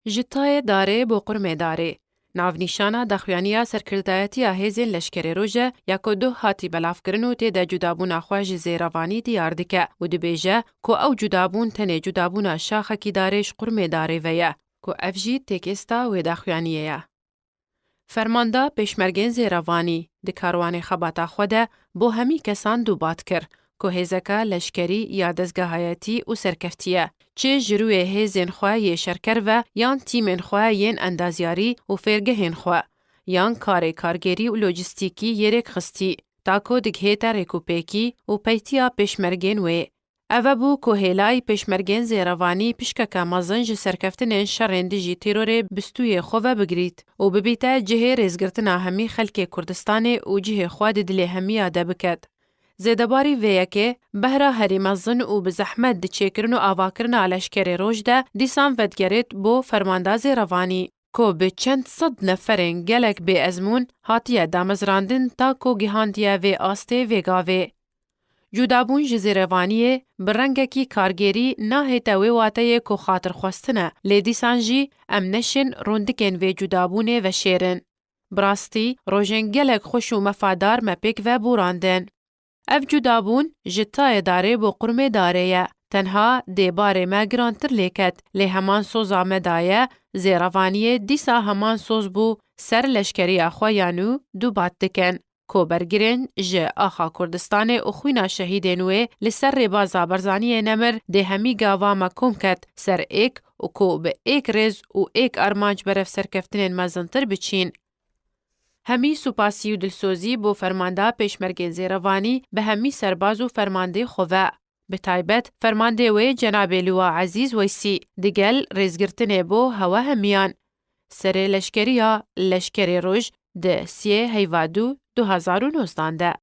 جتای داره بو قرمه داره. ناونیشانا دخوانیا سرکردایتی هزین لشکری روژه یکو دو هاتی بلاف کرنو تی ده جدابون خواج زیروانی دیار دکه و دی بیجه که او جدابون تنه جدابون شاخه کی دارش قرمه داره ویه که افجی تکستا و دخوانیه. فرمانده پیشمرگین زیروانی دی کاروان خباتا خوده بو همی کسان دوبات کر که هزکا لشکری یا دزگاهایتی و سرکفتیه. چه جروی هزین خواه یه شرکر و یان تیمین خواه ین اندازیاری و فرگهین خواه. یان کارگری و لوجستیکی یرک خستی. تاکو دگهیتا ریکوپیکی و پیتیا پیشمرگین وی. اوه بو که هیلای پیشمرگین زیروانی پیشککا مازنج سرکفتنین شرندجی تیرور بستوی خواه بگرید و ببیتا جه ریزگرتنا همی خلک کردستان و جه خواه دلی همی آده بکد. زیدباری ویه که بهرا هری مزن و بزحمت دی چیکرن و آواکرن آلشکر روش ده دیسان ودگرید بو فرمانداز روانی که به چند صد نفرین گلک بی ازمون هاتیه دامزراندن تا که گیهاندیه وی آسته ویگاوه. جودابون جزی روانیه برنگه کی کارگری ناهی تاوی واته که خاطر خواستنه لیدیسان جی ام نشن روندکن وی جودابونه و شیرن. براستی روژن گلک خوش و مفادار مپیک و بوراندن. اف جدابون جتای داره بو قرمه داره یه. تنها دی باره ما گرانتر لیکت لی همان سوز آمدایه زیروانیه دیسا همان سوز بو سر لشکری اخوایانو دو بات دکن. کو برگرین جه آخا کردستان اخوینا شهیدینوه لسر ریبا زابرزانی نمر دی همی گاوا مکوم کت سر ایک و کو به ایک رز و ایک ارمانج برف سرکفتنین مزنتر بچین. همی سپاسی و دلسوزی بو فرمانده پیشمرگین زیروانی به همی سرباز و فرمانده خواه. به تایبت فرمانده وی جناب لوا عزیز ویسی دیگل ریزگرتنه بو هوا همیان. سر لشکری روژ ده 3 هیوادو 2019